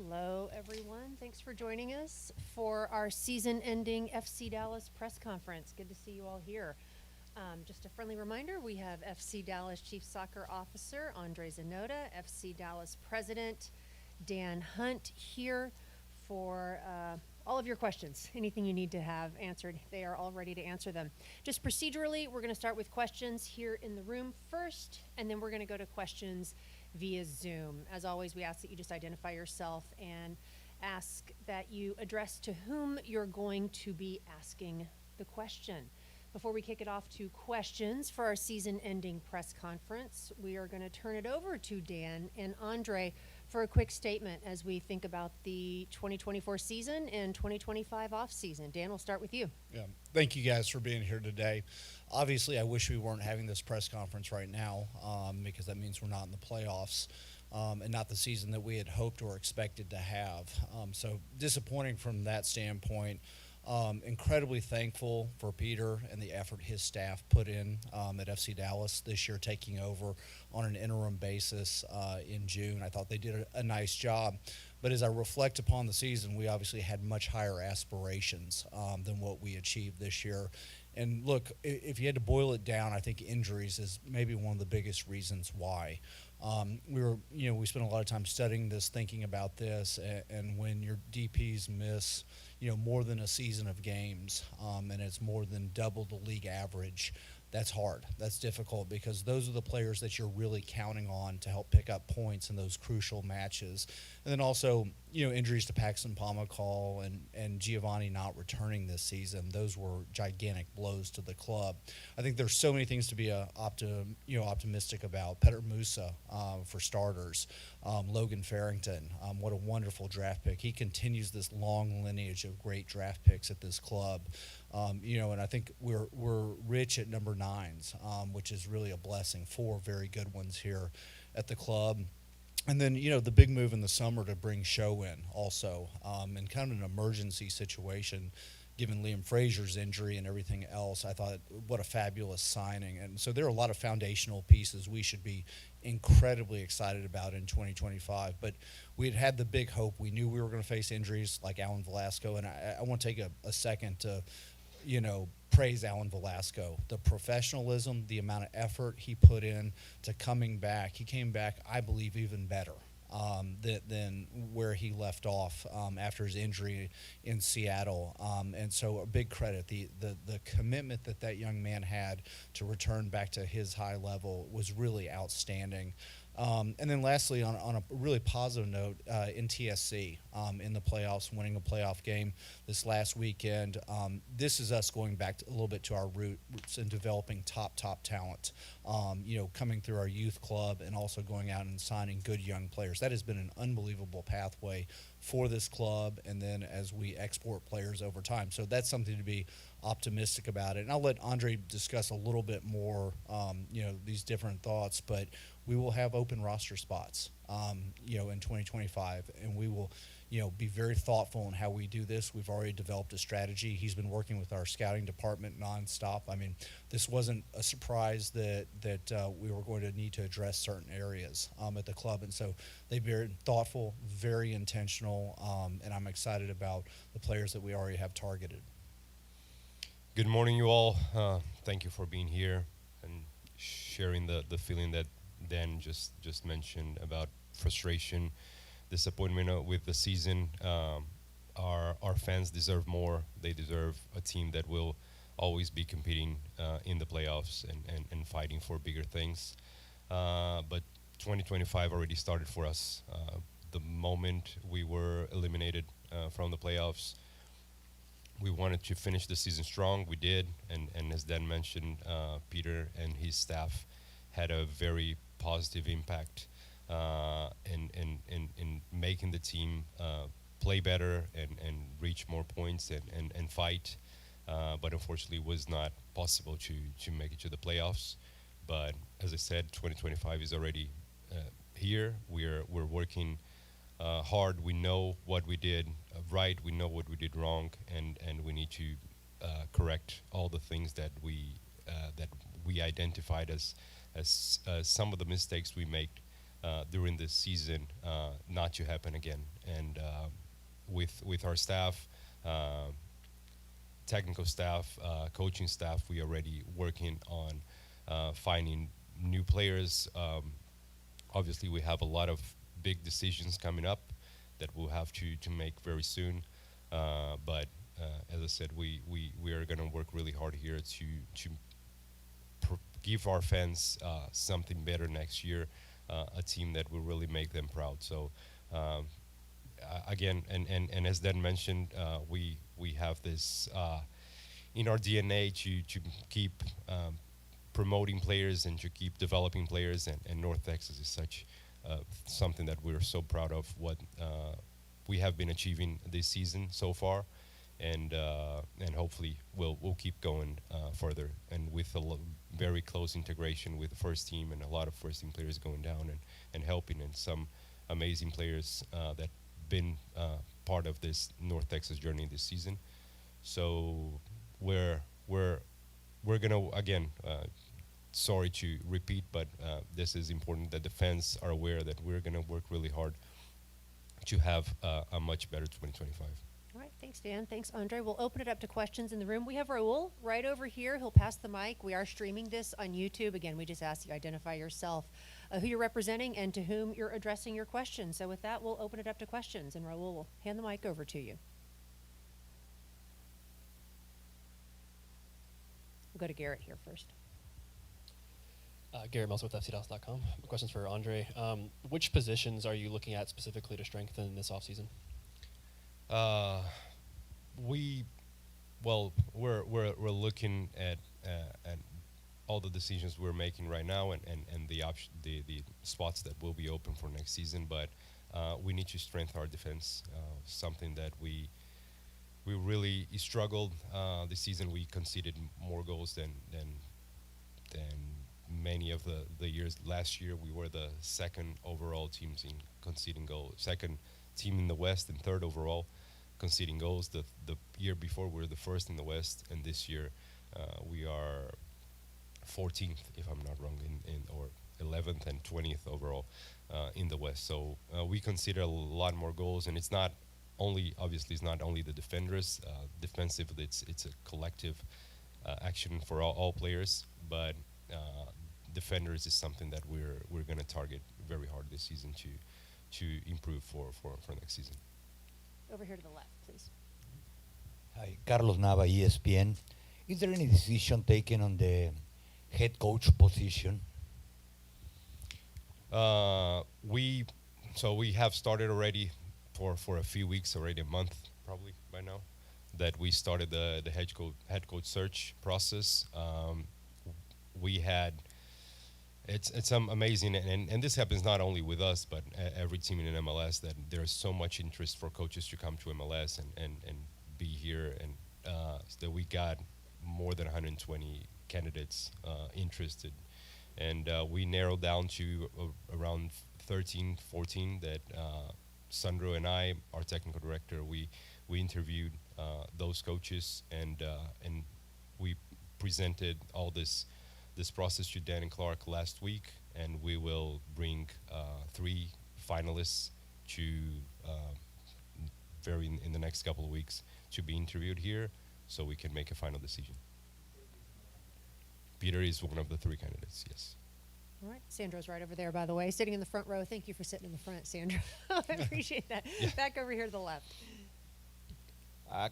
Hello, everyone. Thanks for joining us for our season-ending FC Dallas press conference. Good to see you all here. Just a friendly reminder, we have FC Dallas Chief Soccer Officer André Zanotta, FC Dallas President Dan Hunt here for all of your questions. Anything you need to have answered, they are all ready to answer them. Just procedurally, we're going to start with questions here in the room first, and then we're going to go to questions via Zoom. As always, we ask that you just identify yourself and ask that you address to whom you're going to be asking the question. Before we kick it off to questions for our season-ending press conference, we are going to turn it over to Dan and Andre for a quick statement as we think about the 2024 season and 2025 off-season. Dan, we'll start with you. Yeah, thank you guys for being here today. Obviously, I wish we weren't having this press conference right now because that means we're not in the playoffs and not the season that we had hoped or expected to have. So disappointing from that standpoint. Incredibly thankful for Peter and the effort his staff put in at FC Dallas this year, taking over on an interim basis in June. I thought they did a nice job. But as I reflect upon the season, we obviously had much higher aspirations than what we achieved this year. And look, if you had to boil it down, I think injuries is maybe one of the biggest reasons why. We spent a lot of time studying this, thinking about this, and when your DPs miss, more than a season of games, and it's more than double the league average, that's hard. That's difficult because those are the players that you're really counting on to help pick up points in those crucial matches. And then also, injuries to Paxton Pomacall and Giovanni not returning this season. Those were gigantic blows to the club. I think there's so many things to be optimistic about. Petter Musa, for starters. Logan Farrington, what a wonderful draft pick. He continues this long lineage of great draft picks at this club. And I think we're rich at number nines, which is really a blessing. 4 very good ones here at the club. And then, the big move in the summer to bring Show in also, in kind of an emergency situation, given Liam Frazier's injury and everything else. I thought, what a fabulous signing. And so there are a lot of foundational pieces we should be incredibly excited about in 2025. But we had the big hope. We knew we were going to face injuries like Alan Velasco. And I want to take a second to praise Alan Velasco. The professionalism, the amount of effort he put in to coming back. He came back, I believe, even better than where he left off after his injury in Seattle. And so a big credit. The commitment that young man had to return back to his high level was really outstanding. And then lastly, on a really positive note, NTSC in the playoffs, winning a playoff game this last weekend. This is us going back a little bit to our roots and developing top talent, coming through our youth club and also going out and signing good young players. That has been an unbelievable pathway for this club, and then as we export players over time. So that's something to be optimistic about it. And I'll let Andre discuss a little bit more, these different thoughts, but we will have open roster spots, in 2025, and we will, be very thoughtful in how we do this. We've already developed a strategy. He's been working with our scouting department nonstop. I mean, this wasn't a surprise that we were going to need to address certain areas at the club, and so they've been thoughtful, very intentional, and I'm excited about the players that we already have targeted. Good morning, you all. Thank you for being here and sharing the feeling that Dan just mentioned about frustration, disappointment with the season. Our fans deserve more. They deserve a team that will always be competing in the playoffs and fighting for bigger things. But 2025 already started for us. The moment we were eliminated from the playoffs, we wanted to finish the season strong. We did, and as Dan mentioned, Peter and his staff had a very positive impact in making the team play better and reach more points and fight. But unfortunately, it was not possible to make it to the playoffs. But as I said, 2025 is already here. We're working hard. We know what we did right. We know what we did wrong, and we need to correct all the things that we identified as some of the mistakes we made during this season not to happen again. And with our staff, technical staff, coaching staff, we already working on finding new players. Obviously, we have a lot of big decisions coming up that we'll have to make very soon. But as I said, we are going to work really hard here to give our fans something better next year, a team that will really make them proud. So again, and as Dan mentioned, we have this in our DNA to keep promoting players and to keep developing players, and North Texas is such something that we're so proud of what we have been achieving this season so far, and hopefully we'll keep going further, and with a very close integration with the first team and a lot of first team players going down and helping, and some amazing players that been part of this North Texas journey this season. So we're gonna again. Sorry to repeat, but this is important that the fans are aware that we're going to work really hard to have a much better 2025. All right, thanks, Dan. Thanks, Andre. We'll open it up to questions in the room. We have Raul right over here. He'll pass the mic. We are streaming this on YouTube. Again, we just ask you to identify yourself, who you're representing, and to whom you're addressing your question. So with that, we'll open it up to questions, and Raul will hand the mic over to you. We'll go to Garrett here first. Garrett Meltzer with FCDallas.com. Questions for Andre. Which positions are you looking at specifically to strengthen this offseason? We're looking at all the decisions we're making right now, and the spots that will be open for next season. But we need to strengthen our defense. Something that we really struggled this season. We conceded more goals than many of the years. Last year, we were the second overall teams in conceding goals, second team in the West, and third overall conceding goals. The year before, we were the first in the West, and this year we are 14th, if I'm not wrong, or 11th and 20th overall in the West. So we consider a lot more goals, and it's not only the defenders. Defensively, it's a collective action for all players, but defenders is something that we're going to target very hard this season to improve for next season. Over here to the left, please. Hi, Carlos Nava, ESPN. Is there any decision taken on the head coach position? We have started already for a few weeks, already a month probably by now, that we started the head coach search process. We had it's amazing, and this happens not only with us but every team in MLS, that there's so much interest for coaches to come to MLS and be here, and so that we got more than 120 candidates interested, and we narrowed down to around 13, 14 that Sandro and I, our technical director, we interviewed those coaches, and we presented all this process to Dan and Clark last week, and we will bring 3 finalists to in the next couple of weeks to be interviewed here, so we can make a final decision. Peter is one of the 3 candidates, yes. All right, Sandro's right over there, by the way, sitting in the front row. Thank you for sitting in the front, Sandro. I appreciate that. Yeah. Back over here to the left.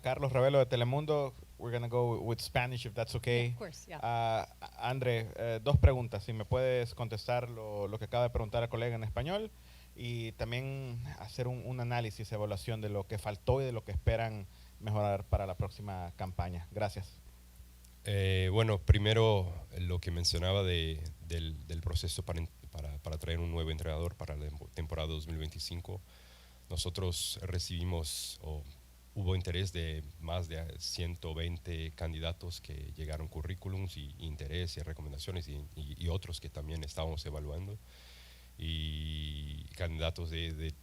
Carlos Ravelo de Telemundo. We're going to go with Spanish, if that's okay. Yeah, of course, yeah. Andre, 2 preguntas. Si me puedes contestar lo que acaba de preguntar el colega en español, y también hacer un análisis, evaluación de lo que faltó y de lo que esperan mejorar para la próxima campaña. Gracias. Bueno, primero lo que mencionaba del proceso para traer un nuevo entrenador para la temporada 2025. Nosotros recibimos hubo interés de más de 120 candidatos que llegaron currículums y interés y recomendaciones, y otros que también estábamos evaluando, y candidatos de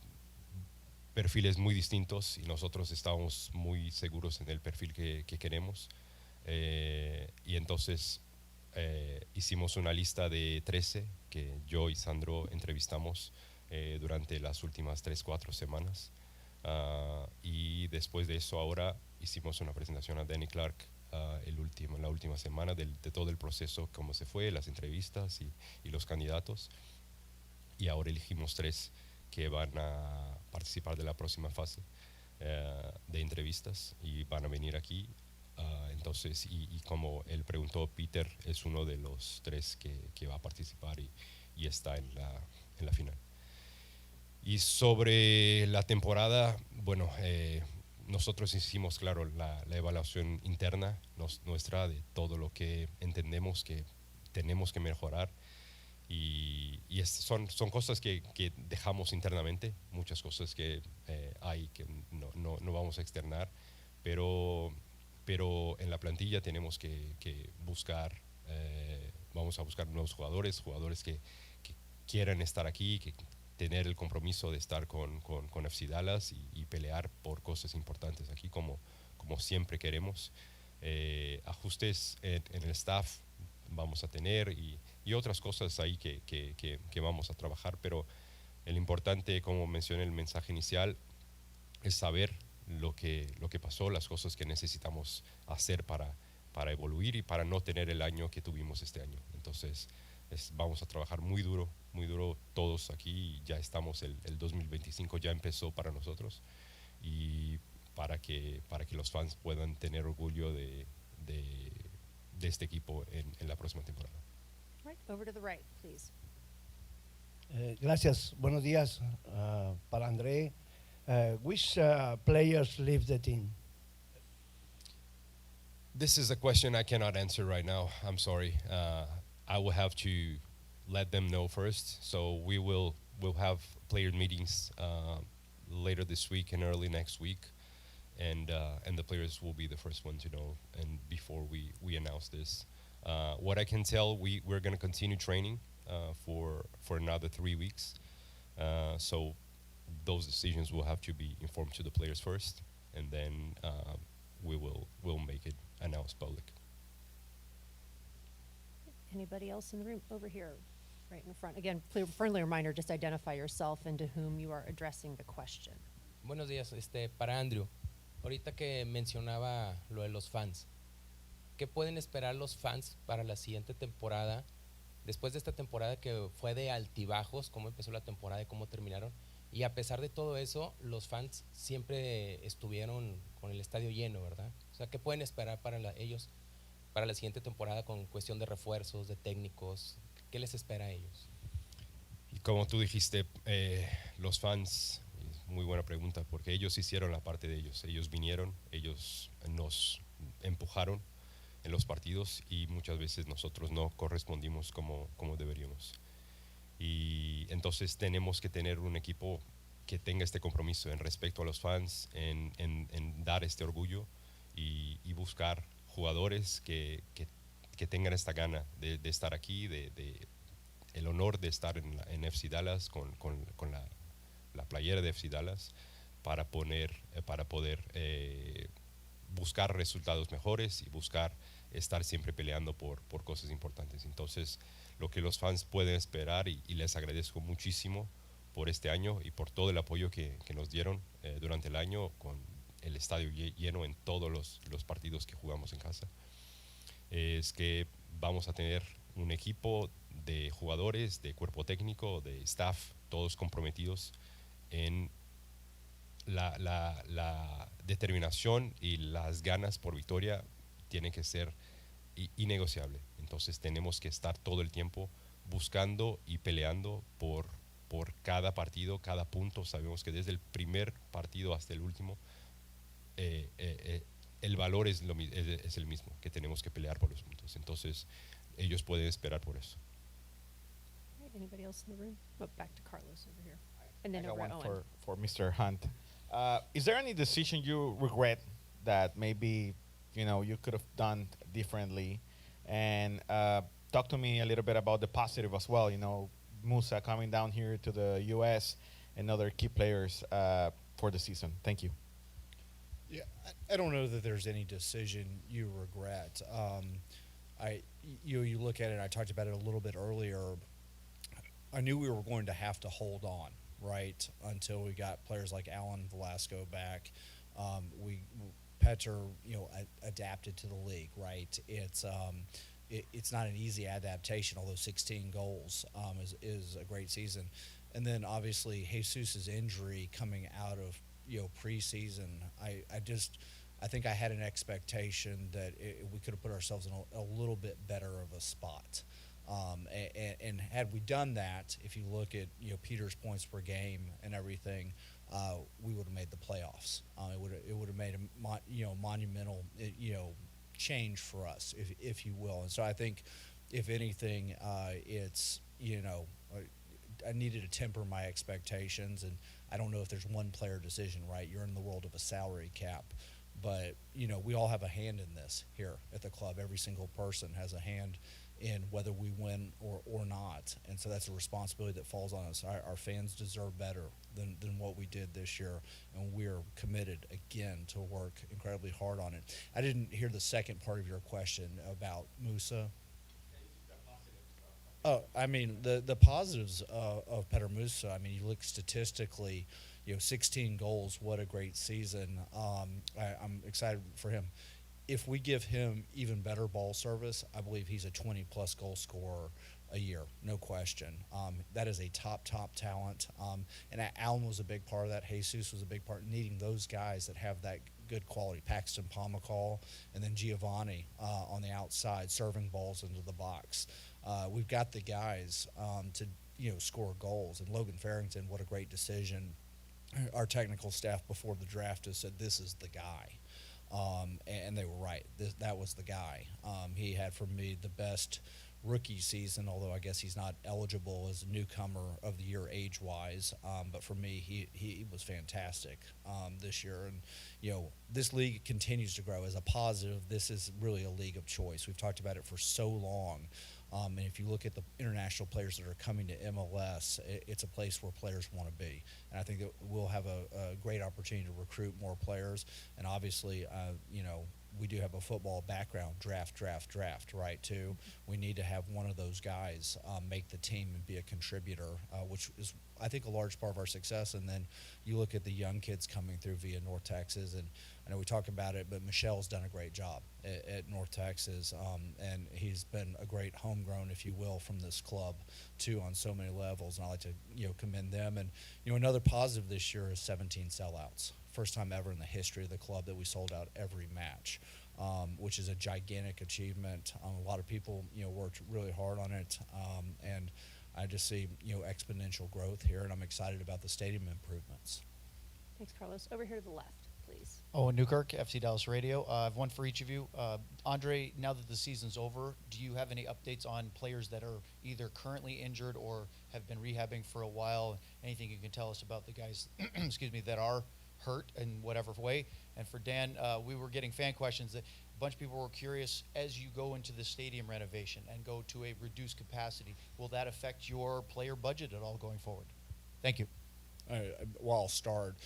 perfiles muy distintos, y nosotros estábamos muy seguros en el perfil que queremos, y entonces hicimos una lista de 13 que yo y Sandro entrevistamos durante las últimas 3-4 semanas. Y después de eso ahora hicimos una presentación a Danny Clark la última semana de todo el proceso, cómo se fue, las entrevistas y los candidatos. Y ahora elegimos 3 que van a participar de la próxima fase de entrevistas y van a venir aquí. Entonces, y como él preguntó, Peter es uno de los 3 que va a participar y está en la final. Y sobre la temporada, bueno, nosotros hicimos, claro, la evaluación interna nuestra de todo lo que entendemos que tenemos que mejorar. Y son cosas que dejamos internamente, muchas cosas que hay que no vamos a externar, pero en la plantilla tenemos que buscar, vamos a buscar nuevos jugadores que quieran estar aquí, que tener el compromiso de estar con FC Dallas y pelear por cosas importantes aquí como siempre queremos. Ajustes en el staff vamos a tener y otras cosas ahí que vamos a trabajar, pero el importante, como mencioné en el mensaje inicial, es saber lo que pasó, las cosas que necesitamos hacer para evoluir y para no tener el año que tuvimos este año. Entonces, vamos a trabajar muy duro todos aquí. Y ya estamos, el 2025 ya empezó para nosotros y para que los fans puedan tener orgullo de este equipo en la próxima temporada. Right, over to the right, please. Gracias. Buenos días para André. Which players leave the team? This is a question I cannot answer right now. I'm sorry. I will have to let them know first. So we'll have player meetings later this week and early next week, and the players will be the first one to know. And before we announce this, what I can tell, we're going to continue training for another 3 weeks. So those decisions will have to be informed to the players first, and then we'll make it announced public. Anybody else in the room? Over here, right in the front. Again, friendly reminder, just identify yourself and to whom you are addressing the question. Buenos días, para Andrew. Ahorita que mencionaba lo de los fans, ¿qué pueden esperar los fans para la siguiente temporada? Después de esta temporada que fue de altibajos, cómo empezó la temporada y cómo terminaron. Y a pesar de todo eso, los fans siempre estuvieron con el estadio lleno, ¿verdad? O sea, ¿qué pueden esperar para ellos para la siguiente temporada con cuestión de refuerzos, de técnicos? ¿Qué les espera a ellos? Y como tú dijiste, los fans, muy buena pregunta, porque ellos hicieron la parte de ellos. Ellos vinieron, ellos nos empujaron en los partidos y muchas veces nosotros no correspondimos como deberíamos. Y entonces tenemos que tener un equipo que tenga este compromiso en respecto a los fans, en dar este orgullo y buscar jugadores que tengan esta gana de estar aquí, de el honor de estar en FC Dallas con la playera de FC Dallas para poder buscar resultados mejores y buscar estar siempre peleando por cosas importantes. Entonces, lo que los fans pueden esperar, y les agradezco muchísimo por este año y por todo el apoyo que nos dieron durante el año, con el estadio lleno en todos los partidos que jugamos en casa, es que vamos a tener un equipo de jugadores, de cuerpo técnico, de staff, todos comprometidos en la determinación y las ganas por victoria. Tiene que ser innegociable. Entonces tenemos que estar todo el tiempo buscando y peleando por cada partido, cada punto. Sabemos que desde el primer partido hasta el último el valor es el mismo, que tenemos que pelear por los puntos. Entonces ellos pueden esperar por eso. Right, anybody else in the room? Oh, back to Carlos over here. And then I got over one to Owen. for Mr. Hunt. Is there any decision you regret that maybe you could have done differently? And talk to me a little bit about the positive as well. Musa coming down here to the U.S. and other key players for the season. Thank you. Yeah, I don't know that there's any decision you regret. you look at it. I talked about it a little bit earlier. I knew we were going to have to hold on, right, until we got players like Alan Velasco back. We Petter, adapted to the league, right? It's not an easy adaptation, although 16 goals is a great season. And then obviously Jesus' injury coming out of preseason, I think I had an expectation that we could have put ourselves in a little bit better of a spot. And had we done that, if you look at Peter's points per game and everything, we would have made the playoffs. It would have made a monumental change for us, if you will. And so I think, if anything, it's I needed to temper my expectations, and I don't know if there's one player decision, right? You're in the world of a salary cap, but we all have a hand in this here at the club. Every single person has a hand in whether we win or not, and so that's a responsibility that falls on us. Our fans deserve better than what we did this year, and we're committed again to work incredibly hard on it. I didn't hear the second part of your question about Musa. Oh, I mean the positives of Petar Musa. I mean, you look statistically, 16 goals. What a great season! I'm excited for him. If we give him even better ball service, I believe he's a 20-plus goal scorer a year, no question. That is a top talent. And Allen was a big part of that. Jesus was a big part, needing those guys that have that good quality. Paxton Pomacall, and then Giovanni on the outside, serving balls into the box. We've got the guys to score goals. And Logan Farrington, what a great decision. Our technical staff before the draft has said this is the guy. And they were right. That was the guy. He had, for me, the best rookie season, although I guess he's not eligible as a newcomer of the year age-wise. But for me, he was fantastic this year. And, this league continues to grow. As a positive, this is really a league of choice. We've talked about it for so long. And if you look at the international players that are coming to MLS, it's a place where players want to be. And I think that we'll have a great opportunity to recruit more players. And obviously, we do have a football background, draft, right, too. We need to have one of those guys make the team and be a contributor, which is, I think, a large part of our success. And then you look at the young kids coming through via North Texas, and I know we talk about it, but Michelle's done a great job at North Texas, and he's been a great homegrown, if you will, from this club, too, on so many levels, and I like to, commend them. And, another positive this year is 17 sellouts. First time ever in the history of the club that we sold out every match, which is a gigantic achievement. A lot of people, worked really hard on it, and I just see, exponential growth here, and I'm excited about the stadium improvements. Thanks, Carlos. Over here to the left, please. Owen Newkirk, FC Dallas Radio. I have one for each of you. Andre, now that the season's over, do you have any updates on players that are either currently injured or have been rehabbing for a while? Anything you can tell us about the guys, excuse me, that are hurt in whatever way? And for Dan, we were getting fan questions that a bunch of people were curious, as you go into the stadium renovation and go to a reduced capacity, will that affect your player budget at all going forward? Thank you. I'll start.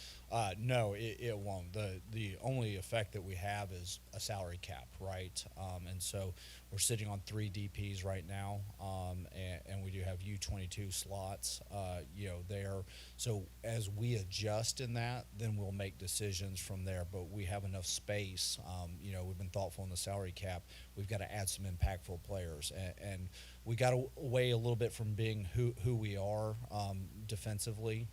No, it won't. The only effect that we have is a salary cap, right? And so we're sitting on 3 DPs right now, and we do have U22 slots, there. So as we adjust in that, then we'll make decisions from there. But we have enough space. We've been thoughtful in the salary cap. We've got to add some impactful players, and we got away a little bit from being who we are defensively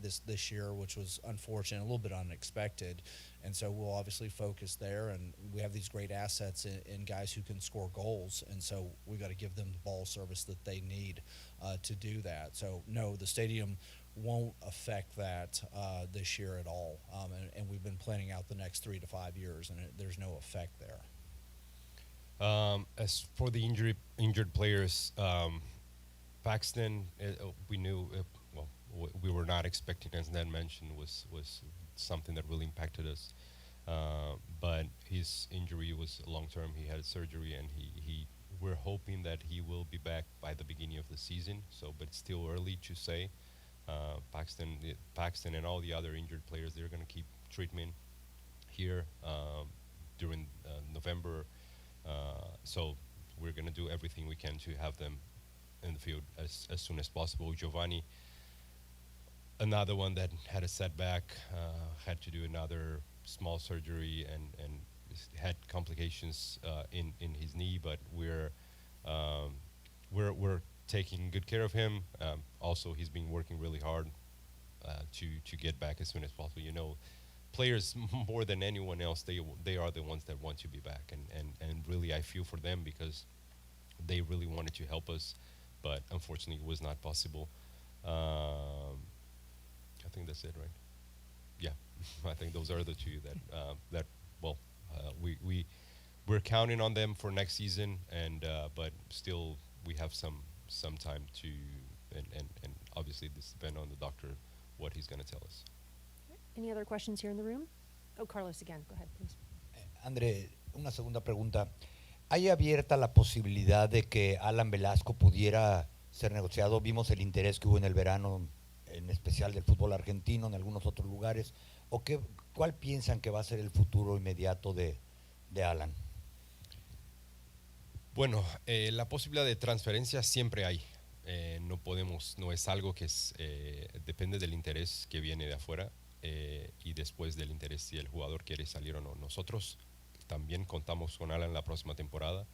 this year, which was unfortunate, a little bit unexpected. And so we'll obviously focus there, and we have these great assets in guys who can score goals, and so we got to give them the ball service that they need to do that. So no, the stadium won't affect that this year at all, and we've been planning out the next 3 to 5 years, and there's no effect there. As for the injured players, Paxton, we knew, we were not expecting, as Dan mentioned, was something that really impacted us. But his injury was long-term. He had surgery, and we're hoping that he will be back by the beginning of the season. So, but it's still early to say. Paxton and all the other injured players, they're going to keep treatment here during November. So we're going to do everything we can to have them in the field as soon as possible. Giovanni, another one that had a setback, had to do another small surgery and had complications in his knee, but we're taking good care of him. Also, he's been working really hard to get back as soon as possible. You know, players more than anyone else, they are the ones that want to be back, and really I feel for them because they really wanted to help us, but unfortunately it was not possible. I think that's it, right? Yeah, I think those are the two that well, we're counting on them for next season, and but still we have some time to, and obviously this depends on the doctor what he's going to tell us. Any other questions here in the room? Oh, Carlos again. Go ahead, please. André, una segunda pregunta. ¿Hay abierta la posibilidad de que Alan Velasco pudiera ser negociado? Vimos el interés que hubo en el verano, en especial del fútbol argentino, en algunos otros lugares. ¿O cuál piensan que va a ser el futuro inmediato de Alan? Bueno, la posibilidad de transferencia siempre hay. No es algo que depende del interés que viene de afuera y después del interés si el jugador quiere salir o no. Nosotros también contamos con Alan la próxima temporada.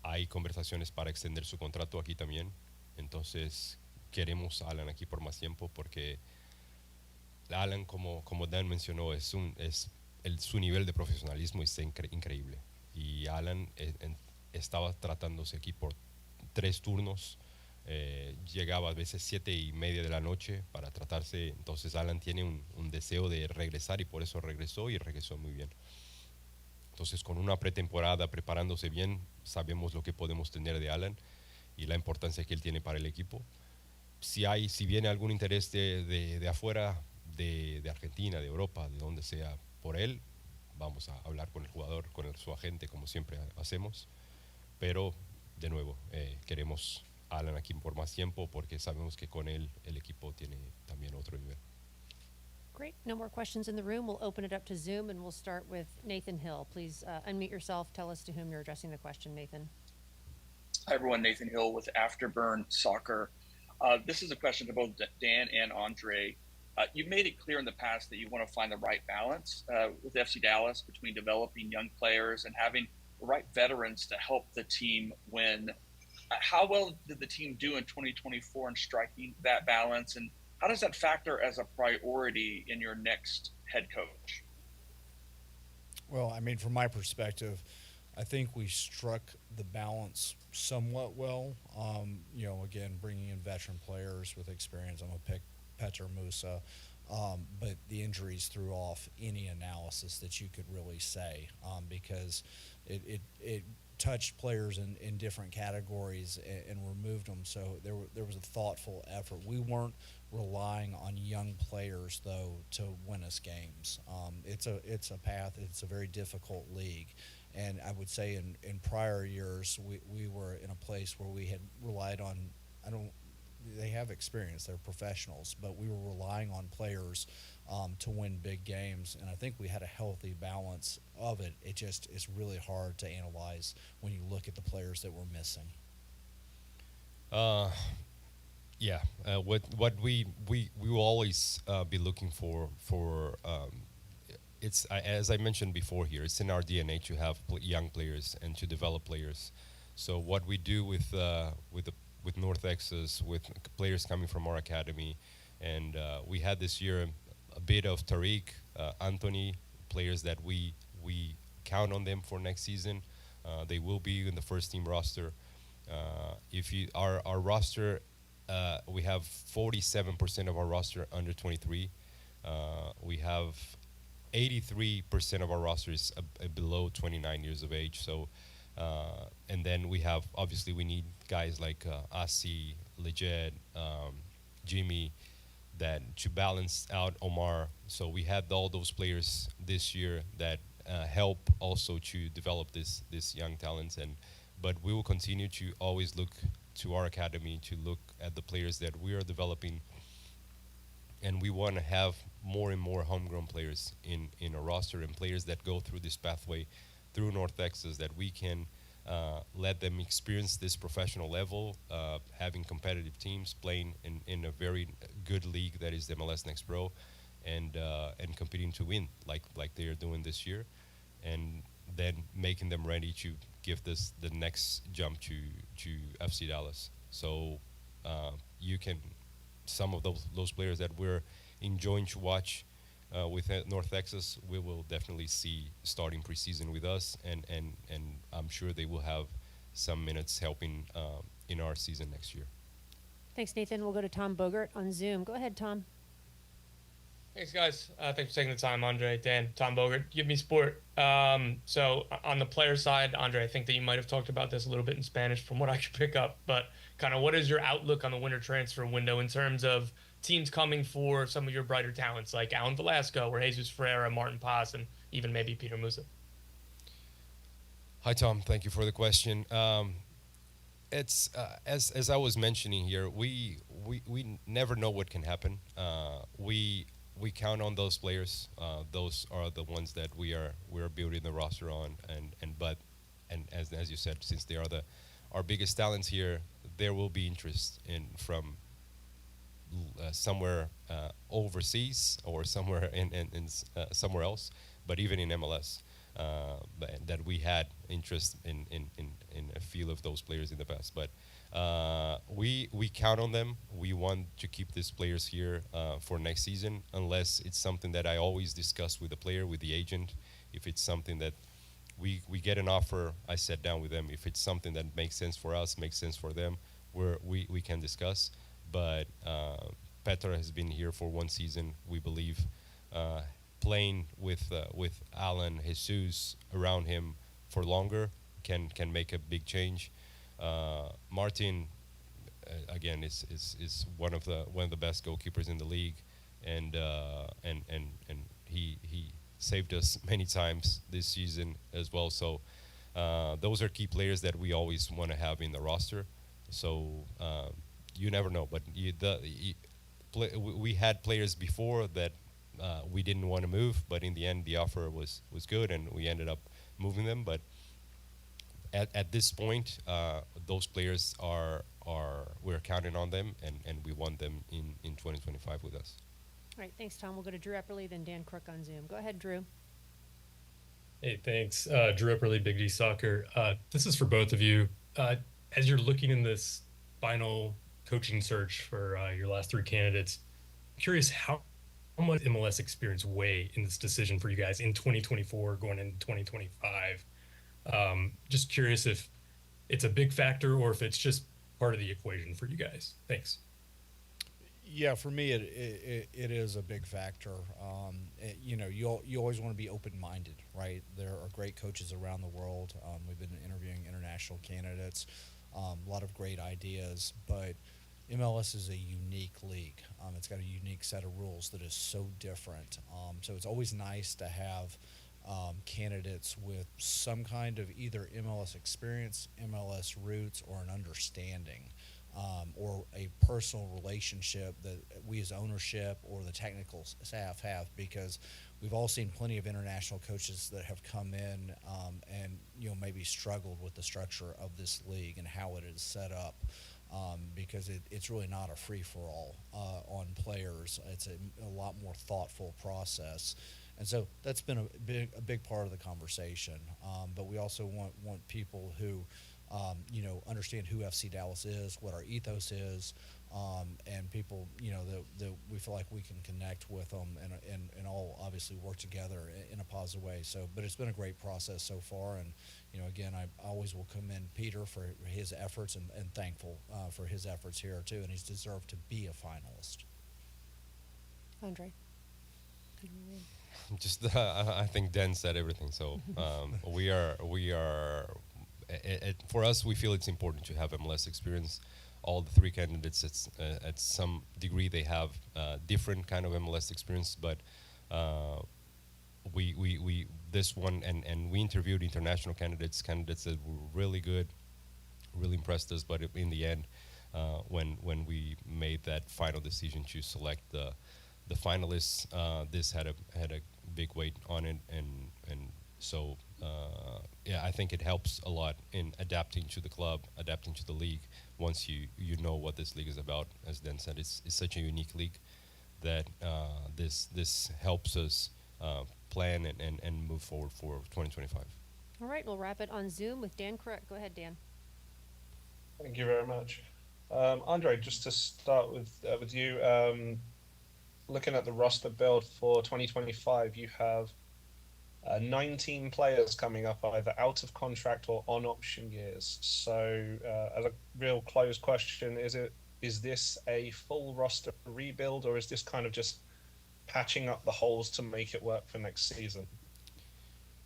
Hay conversaciones para extender su contrato aquí también. Entonces queremos a Alan aquí por más tiempo porque Alan, como Dan mencionó, su nivel de profesionalismo es increíble. Y Alan estaba tratándose aquí por 3 turnos, llegaba a veces 7:30 de la noche para tratarse. Entonces Alan tiene un deseo de regresar y por eso regresó y regresó muy bien. Entonces con una pretemporada preparándose bien, sabemos lo que podemos tener de Alan y la importancia que él tiene para el equipo. Si viene algún interés de afuera, de Argentina, de Europa, de donde sea, por él, vamos a hablar con el jugador, con su agente, como siempre hacemos. Pero, de nuevo, queremos a Alan aquí por más tiempo porque sabemos que con él el equipo tiene también otro nivel. Great. No more questions in the room. We'll open it up to Zoom, and we'll start with Nathan Hill. Please unmute yourself. Tell us to whom you're addressing the question, Nathan. Hi, everyone. Nathan Hill with Afterburn Soccer. This is a question to both Dan and Andre. You've made it clear in the past that you want to find the right balance with FC Dallas between developing young players and having the right veterans to help the team win. How well did the team do in 2024 in striking that balance, and how does that factor as a priority in your next head coach? Well, I mean, from my perspective, I think we struck the balance somewhat well. Again, bringing in veteran players with experience. I'm going to pick Petar Musa, but the injuries threw off any analysis that you could really say because it touched players in different categories and removed them. So there was a thoughtful effort. We weren't relying on young players though to win us games. It's a path. It's a very difficult league. And I would say in prior years, we were in a place where we had relied on, they have experience, they're professionals, but we were relying on players to win big games. And I think we had a healthy balance of it. It's really hard to analyze when you look at the players that we're missing. What we will always be looking for it's as I mentioned before here, it's in our DNA to have young players and to develop players. So what we do with North Texas, with players coming from our academy, and we had this year a bit of Tariq, Anthony, players that we count on them for next season. They will be in the first team roster. Our roster, we have 47% of our roster under 23. We have 83% of our roster is below 29 years of age. So, and then we have, obviously we need guys like Asi, Leggett, Jimmy, that to balance out Omar. So we had all those players this year that help also to develop this young talents. But we will continue to always look to our academy to look at the players that we are developing. And we want to have more and more homegrown players in a roster and players that go through this pathway through North Texas that we can let them experience this professional level, having competitive teams, playing in a very good league that is the MLS Next Pro, and competing to win like they are doing this year, and then making them ready to give this the next jump to FC Dallas. So you can, some of those players that we're enjoying to watch with North Texas, we will definitely see starting preseason with us, and I'm sure they will have some minutes helping in our season next year. Thanks, Nathan. We'll go to Tom Bogert on Zoom. Go ahead, Tom. Thanks, guys. Thanks for taking the time, Andre, Dan, Tom Bogert. Give me sport. So on the player side, Andre, I think that you might have talked about this a little bit in Spanish from what I could pick up, but kind of what is your outlook on the winter transfer window in terms of teams coming for some of your brighter talents like Alan Velasco or Jesus Ferreira, Martin Paz, and even maybe Peter Musa? Hi, Tom. Thank you for the question. It's as I was mentioning here, we never know what can happen. We count on those players. Those are the ones that we're building the roster on, and as you said, since they are our biggest talents here, there will be interest from somewhere overseas or somewhere in somewhere else, but even in MLS, that we had interest in a few of those players in the past. But we count on them. We want to keep these players here for next season, unless it's something that I always discuss with the player, with the agent. If it's something that we get an offer, I sit down with them. If it's something that makes sense for us, makes sense for them, we can discuss. But Petra has been here for one season, we believe. Playing with Alan, Jesus around him for longer can make a big change. Martin, again, is one of the best goalkeepers in the league, and he saved us many times this season as well. So those are key players that we always want to have in the roster. So you never know, but we had players before that we didn't want to move, but in the end the offer was good, and we ended up moving them. But at this point, those players we're counting on them, and we want them in 2025 with us. All right, thanks, Tom. We'll go to Drew Epperly, then Dan Crook on Zoom. Go ahead, Drew. Hey, thanks. Drew Epperly, Big D Soccer. This is for both of you. As you're looking in this final coaching search for your last three candidates, I'm curious how much MLS experience weigh in this decision for you guys in 2024 going into 2025? Just curious if it's a big factor or if it's just part of the equation for you guys. Thanks. Yeah, for me, it is a big factor. You always want to be open-minded, right? There are great coaches around the world. We've been interviewing international candidates, a lot of great ideas, but MLS is a unique league. It's got a unique set of rules that is so different. So it's always nice to have candidates with some kind of either MLS experience, MLS roots, or an understanding. Or a personal relationship that we as ownership or the technical staff have, because we've all seen plenty of international coaches that have come in and maybe struggled with the structure of this league and how it is set up, because it's really not a free-for-all on players. It's a lot more thoughtful process. And so that's been a big part of the conversation. But we also want people who understand who FC Dallas is, what our ethos is, and people, that we feel like we can connect with them and all obviously work together in a positive way. So, but it's been a great process so far. And, again, I always will commend Peter for his efforts and thankful for his efforts here too. And he's deserved to be a finalist. Andre. Just, I think Dan said everything. So we are for us, we feel it's important to have MLS experience. All the three candidates, at some degree, they have different kind of MLS experience, but we this one, and we interviewed international candidates that were really good, really impressed us. But in the end, when we made that final decision to select the finalists, this had a big weight on it, and So yeah, I think it helps a lot in adapting to the club, adapting to the league. Once you know what this league is about, as Dan said, it's such a unique league that this helps us plan and move forward for 2025. All right, we'll wrap it on Zoom with Dan Crook. Go ahead, Dan. Thank you very much. Andre, just to start with you, looking at the roster build for 2025, you have 19 players coming up either out of contract or on option years. So, as a real closed question, is this a full roster rebuild, or is this kind of just patching up the holes to make it work for next season?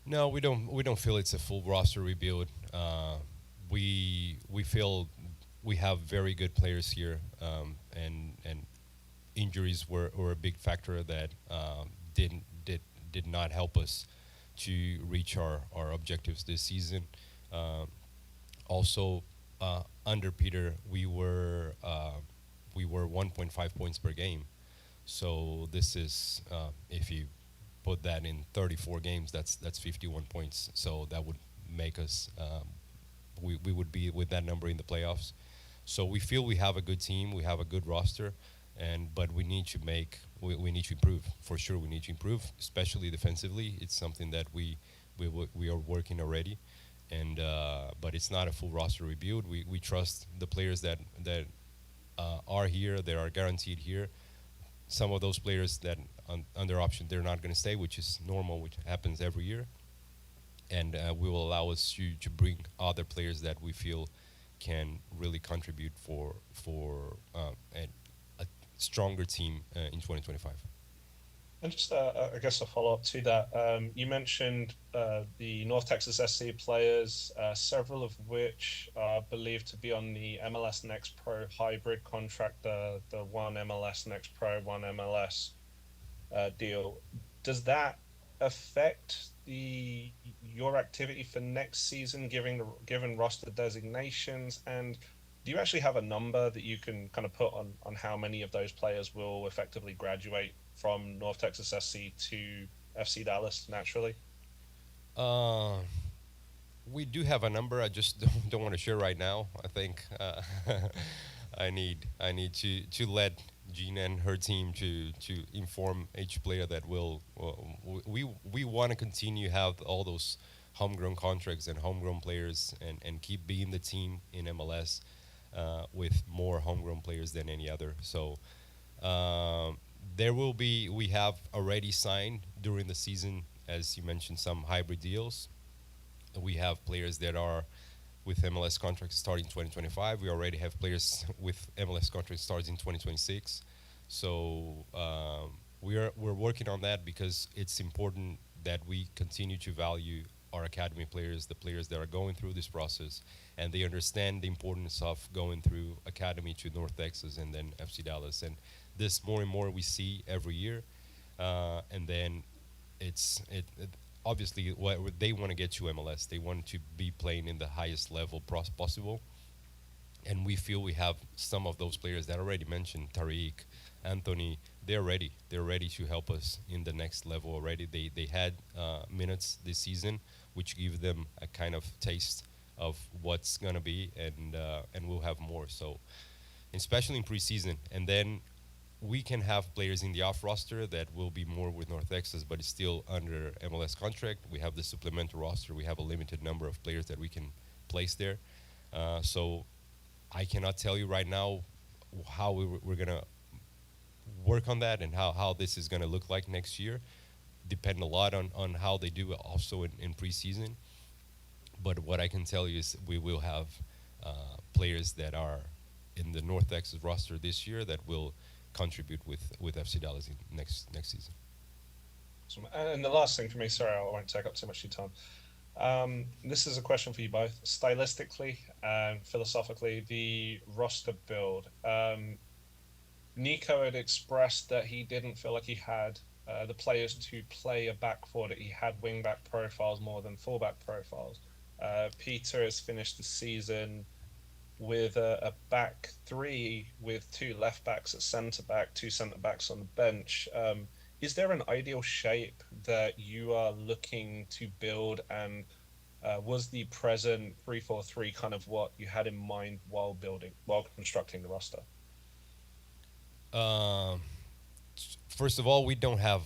No, we don't feel it's a full roster rebuild. We feel we have very good players here, and injuries were a big factor that did not help us to reach our objectives this season. Also, under Peter, we were 1.5 points per game. So this is if you put that in 34 games, that's 51 points. So that would make us we would be with that number in the playoffs. So we feel we have a good team, we have a good roster, but we need to improve for sure. We need to improve, especially defensively. It's something that we are working already, and but it's not a full roster rebuild. We trust the players that are here, that are guaranteed here. Some of those players that under option, they're not going to stay, which is normal, which happens every year, and we will allow us to bring other players that we feel can really contribute for a stronger team in 2025. And just, I guess, a follow-up to that. You mentioned the North Texas SC players, several of which are believed to be on the MLS Next Pro hybrid contract, the one MLS Next Pro, one MLS deal. Does that affect your activity for next season, given roster designations? And do you actually have a number that you can kind of put on how many of those players will effectively graduate from North Texas SC to FC Dallas naturally? We do have a number. I just don't want to share right now. I think I need to let Gina and her team to inform each player that we want to continue have all those homegrown contracts and homegrown players and keep being the team in MLS with more homegrown players than any other. So we have already signed during the season, as you mentioned, some hybrid deals. We have players that are with MLS contracts starting 2025. We already have players with MLS contracts starting 2026. So we're working on that because it's important that we continue to value our academy players, the players that are going through this process, and they understand the importance of going through academy to North Texas and then FC Dallas. And this more and more we see every year. And then it obviously what they want to get to MLS. They want to be playing in the highest level possible. And we feel we have some of those players that I already mentioned, Tariq, Anthony. They're ready. They're ready to help us in the next level already. They had minutes this season, which give them a kind of taste of what's gonna be, and we'll have more. So, especially in preseason, and then we can have players in the off roster that will be more with North Texas, but it's still under MLS contract. We have the supplemental roster. We have a limited number of players that we can place there. So I cannot tell you right now how we're going to work on that and how this is going to look like next year. Depend a lot on how they do also in preseason. But what I can tell you is we will have players that are in the North Texas roster this year that will contribute with FC Dallas in next season. And the last thing for me, sorry, I won't take up too much of your time. This is a question for you both. Stylistically and philosophically, the roster build. Nico had expressed that he didn't feel like he had the players to play a back four, that he had wing back profiles more than fullback profiles. Peter has finished the season with a back three with two left backs at centre back, two centre backs on the bench. is there an ideal shape that you are looking to build, and was the present 3-4-3 kind of what you had in mind while constructing the roster? Um, First of all, we don't have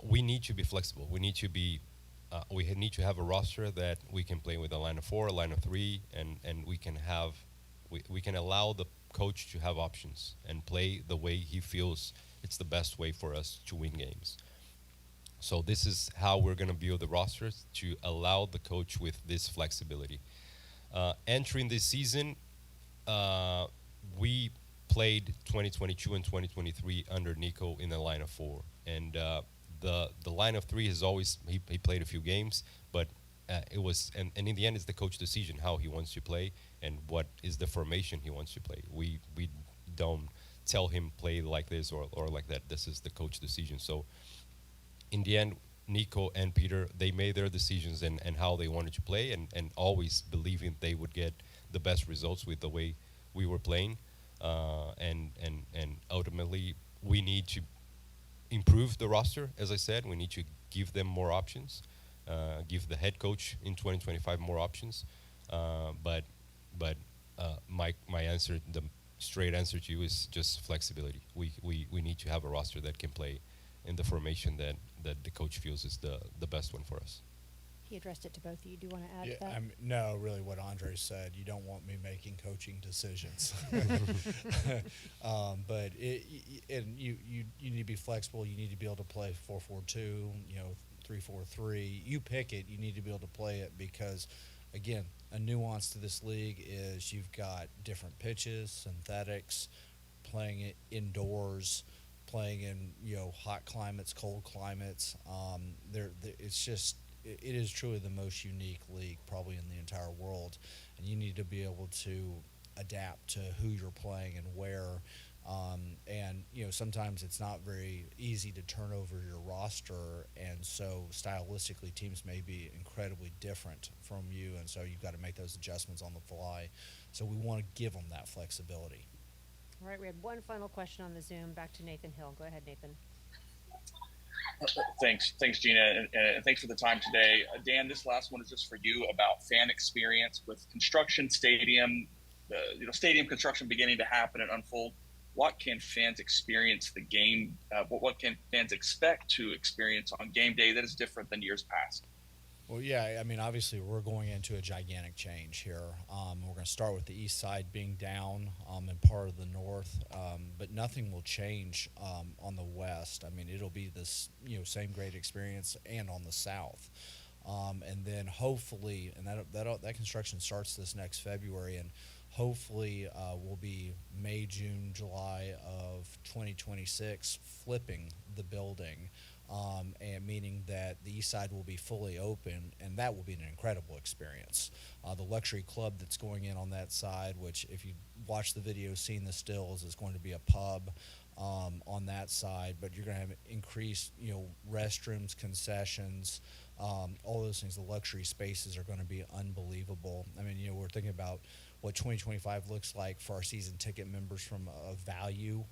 we need to be flexible. We need to have a roster that we can play with a line of four, a line of three, and we can allow the coach to have options and play the way he feels it's the best way for us to win games. So this is how we're going to build the rosters to allow the coach with this flexibility. Entering this season, we played 2022 and 2023 under Nico in the line of four, and the line of three has always he played a few games, but it was and in the end it's the coach's decision how he wants to play and what is the formation he wants to play. We don't tell him play like this or like that. This is the coach's decision. So in the end, Nico and Peter, they made their decisions and how they wanted to play, and always believing they would get the best results with the way we were playing. And ultimately, we need to improve the roster. As I said, we need to give them more options, give the head coach in 2025 more options. But my answer, the straight answer to you, is just flexibility. We need to have a roster that can play in the formation that the coach feels is the best one for us. He addressed it to both of you. Do you want to add Yeah, to that? no, really what Andre said. You don't want me making coaching decisions. But you need to be flexible. You need to be able to play 4-4-2, 3-4-3. You pick it. You need to be able to play it because, again, a nuance to this league is you've got different pitches, synthetics, playing it indoors, playing in hot climates, cold climates. It is truly the most unique league probably in the entire world, and you need to be able to adapt to who you're playing and where. And sometimes it's not very easy to turn over your roster, and so stylistically teams may be incredibly different from you, and so you've got to make those adjustments on the fly. So we want to give them that flexibility. All right, we had one final question on the Zoom. Back to Nathan Hill. Go ahead, Nathan. Thanks, Gina, and thanks for the time today. Dan, this last one is just for you about fan experience with construction, stadium construction beginning to happen and unfold. What can fans experience the game? What can fans expect to experience on game day that is different than years past? Well, yeah, I mean, obviously we're going into a gigantic change here. We're going to start with the east side being down and part of the north, but nothing will change on the west. I mean, it'll be this same great experience, and on the south. And then hopefully, and that construction starts this next February, and hopefully will be May, June, July of 2026, flipping the building. And meaning that the east side will be fully open, and that will be an incredible experience. The luxury club that's going in on that side, which if you watch the video, seen the stills, is going to be a pub on that side, but you're going to have increased, restrooms, concessions, all those things. The luxury spaces are going to be unbelievable. I mean, we're thinking about what 2025 looks like for our season ticket members from a value.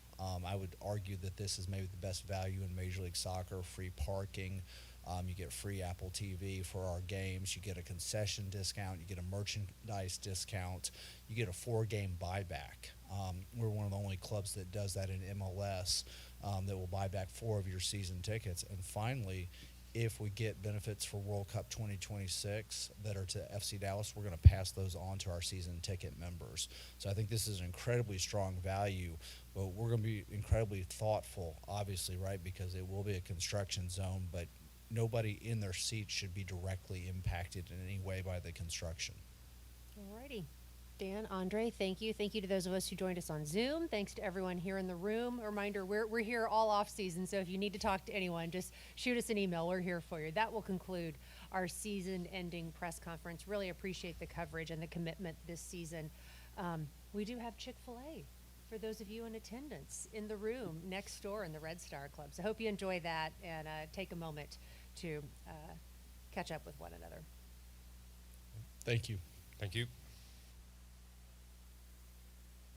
I would argue that this is maybe the best value in Major League Soccer. Free parking, you get free Apple TV for our games, you get a concession discount, you get a merchandise discount, you get a 4-game buyback. We're one of the only clubs that does that in MLS, that will buy back 4 of your season tickets. And finally, if we get benefits for World Cup 2026 that are to FC Dallas, we're going to pass those on to our season ticket members. So I think this is an incredibly strong value, but we're going to be incredibly thoughtful, obviously, right, because it will be a construction zone, but nobody in their seats should be directly impacted in any way by the construction. All righty. Dan, Andre, thank you. Thank you to those of us who joined us on Zoom. Thanks to everyone here in the room. A reminder, we're here all off season, so if you need to talk to anyone, just shoot us an email. We're here for you. That will conclude our season-ending press conference. Really appreciate the coverage and the commitment this season. We do have Chick-fil-A for those of you in attendance in the room next door in the Red Star Club. So I hope you enjoy that and take a moment to catch up with one another. Thank you. Thank you.